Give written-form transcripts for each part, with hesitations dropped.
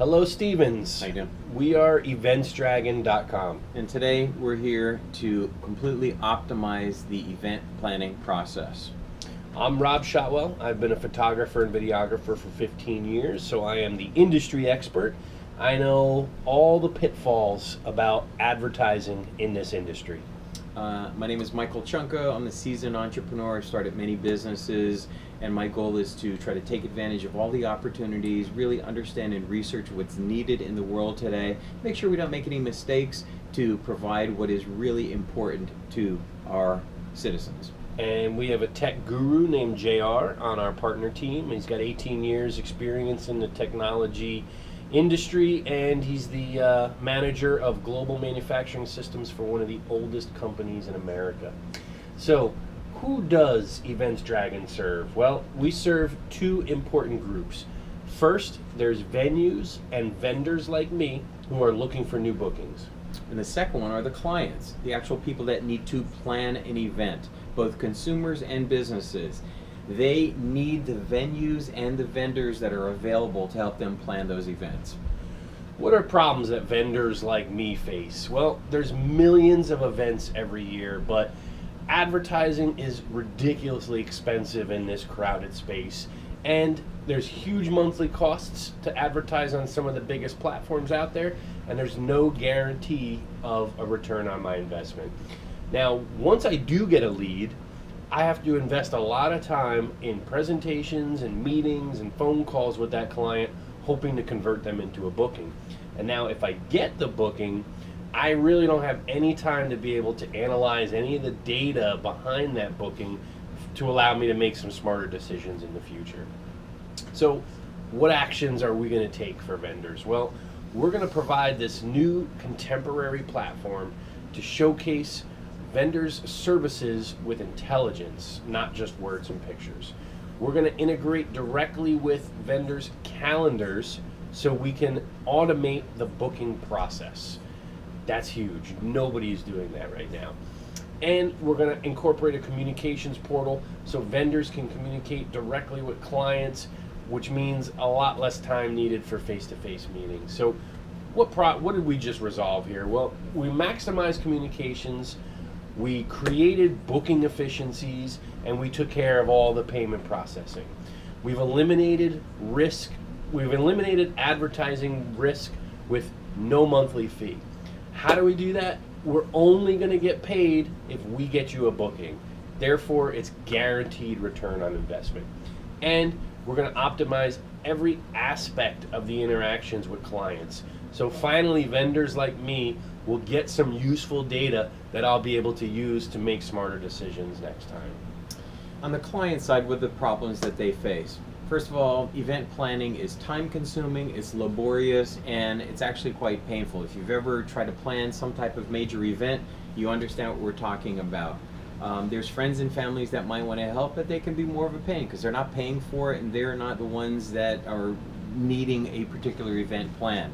Hello, Stevens. How you doing? We are eventsdragon.com. And today we're here to completely optimize the event planning process. I'm Rob Shotwell. I've been a photographer and videographer for 15 years, so I am the industry expert. I know all the pitfalls about advertising in this industry. My name is Michael Chunka. I'm a seasoned entrepreneur. I've started many businesses, and my goal is to try to take advantage of all the opportunities, really understand and research what's needed in the world today, make sure we don't make any mistakes to provide what is really important to our citizens. And we have a tech guru named JR on our partner team. He's got 18 years experience in the technology industry, and he's the manager of global manufacturing systems for one of the oldest companies in America. So who does Events Dragon serve? Well, we serve two important groups. First, there's venues and vendors like me who are looking for new bookings. And the second one are the clients, the actual people that need to plan an event, both consumers and businesses. They need the venues and the vendors that are available to help them plan those events. What are problems that vendors like me face? Well, there's millions of events every year, but advertising is ridiculously expensive in this crowded space. And there's huge monthly costs to advertise on some of the biggest platforms out there, and there's no guarantee of a return on my investment. Now, once I do get a lead, I have to invest a lot of time in presentations and meetings and phone calls with that client, hoping to convert them into a booking. And now if I get the booking, I really don't have any time to be able to analyze any of the data behind that booking to allow me to make some smarter decisions in the future. So what actions are we going to take for vendors? Well, we're going to provide this new contemporary platform to showcase vendors' services with intelligence, not just words and pictures. We're going to integrate directly with vendors' calendars so we can automate the booking process. That's huge. Nobody's doing that right now. And we're going to incorporate a communications portal so vendors can communicate directly with clients, which means a lot less time needed for face-to-face meetings. So what did we just resolve here? Well, we maximized communications, we created booking efficiencies, and we took care of all the payment processing. We've eliminated risk. We've eliminated advertising risk with no monthly fee. How do we do that? We're only going to get paid if we get you a booking. Therefore, it's guaranteed return on investment. And we're going to optimize every aspect of the interactions with clients. So finally, vendors like me will get some useful data that I'll be able to use to make smarter decisions next time. On the client side, what are the problems that they face? First of all, event planning is time consuming, it's laborious, and it's actually quite painful. If you've ever tried to plan some type of major event, you understand what we're talking about. There's friends and families that might want to help, but they can be more of a pain because they're not paying for it and they're not the ones that are needing a particular event planned.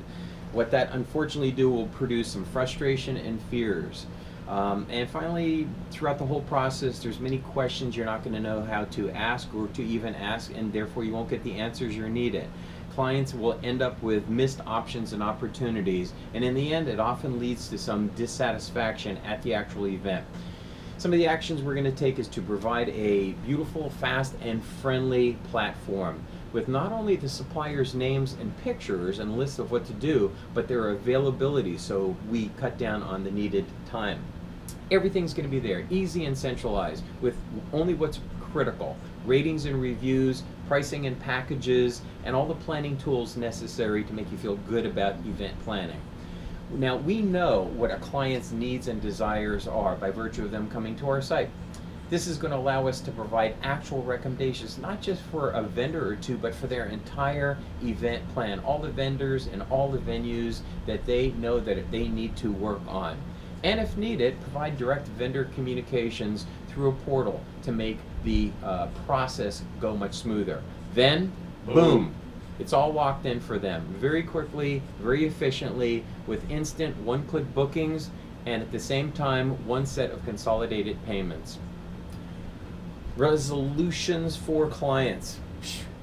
What that unfortunately do will produce some frustration and fears. And finally, throughout the whole process, there's many questions you're not going to know how to ask or to even ask, and therefore you won't get the answers you're needed. Clients will end up with missed options and opportunities, and in the end, it often leads to some dissatisfaction at the actual event. Some of the actions we're going to take is to provide a beautiful, fast, and friendly platform with not only the suppliers' names and pictures and lists of what to do, but their availability, so we cut down on the needed time. Everything's going to be there, easy and centralized, with only what's critical. Ratings and reviews, pricing and packages, and all the planning tools necessary to make you feel good about event planning. Now, we know what our clients' needs and desires are by virtue of them coming to our site. This is going to allow us to provide actual recommendations, not just for a vendor or two, but for their entire event plan, all the vendors and all the venues that they know that they need to work on. And if needed, provide direct vendor communications through a portal to make the process go much smoother. Then, boom, it's all locked in for them very quickly, very efficiently, with instant one-click bookings, and at the same time, one set of consolidated payments. Resolutions for clients.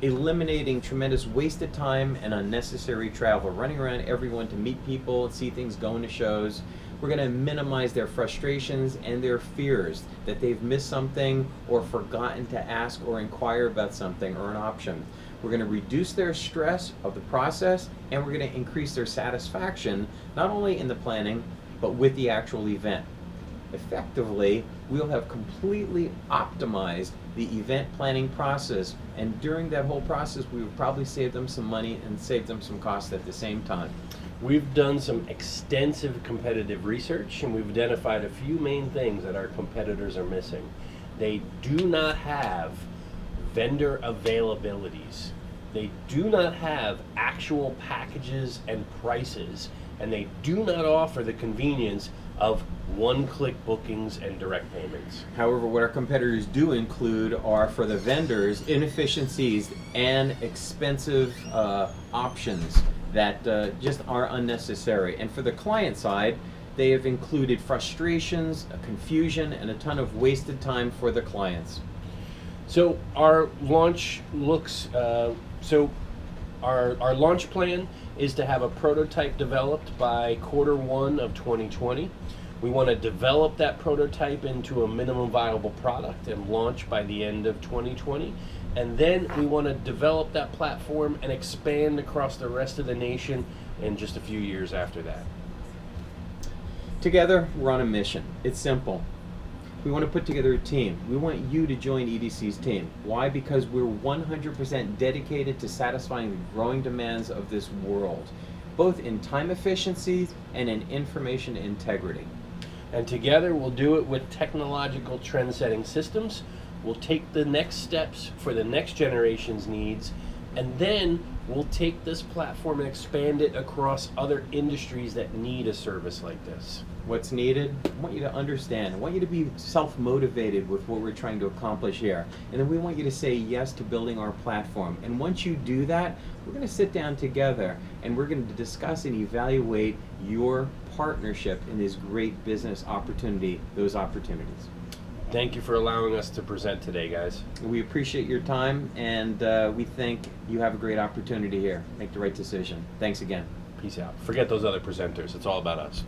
eliminating tremendous wasted time and unnecessary travel, running around everyone to meet people and see things, going to shows. We're going to minimize their frustrations and their fears that they've missed something or forgotten to ask or inquire about something or an option. We're going to reduce their stress of the process, and we're going to increase their satisfaction, not only in the planning, but with the actual event. Effectively, we'll have completely optimized the event planning process, and during that whole process, we would probably save them some money and save them some cost at the same time. We've done some extensive competitive research, and we've identified a few main things that our competitors are missing. They do not have vendor availabilities. They do not have actual packages and prices, and they do not offer the convenience of one-click bookings and direct payments. However, what our competitors do include are, for the vendors, inefficiencies and expensive options that just are unnecessary. And for the client side, they have included frustrations, confusion, and a ton of wasted time for the clients. So our launch looks, our launch plan is to have a prototype developed by Q1 of 2020. We want to develop that prototype into a minimum viable product and launch by the end of 2020. And then we want to develop that platform and expand across the rest of the nation in just a few years after that. Together, we're on a mission. It's simple. We want to put together a team. We want you to join EDC's team. Why? Because we're 100% dedicated to satisfying the growing demands of this world, both in time efficiency and in information integrity. And together we'll do it with technological trend-setting systems. We'll take the next steps for the next generation's needs, and then we'll take this platform and expand it across other industries that need a service like this. What's needed? I want you to understand. I want you to be self-motivated with what we're trying to accomplish here. And then we want you to say yes to building our platform. And once you do that, we're going to sit down together and we're going to discuss and evaluate your partnership in this great business opportunity, those opportunities. Thank you for allowing us to present today, guys. We appreciate your time, and we think you have a great opportunity here. Make the right decision. Thanks again. Peace out. Forget those other presenters. It's all about us.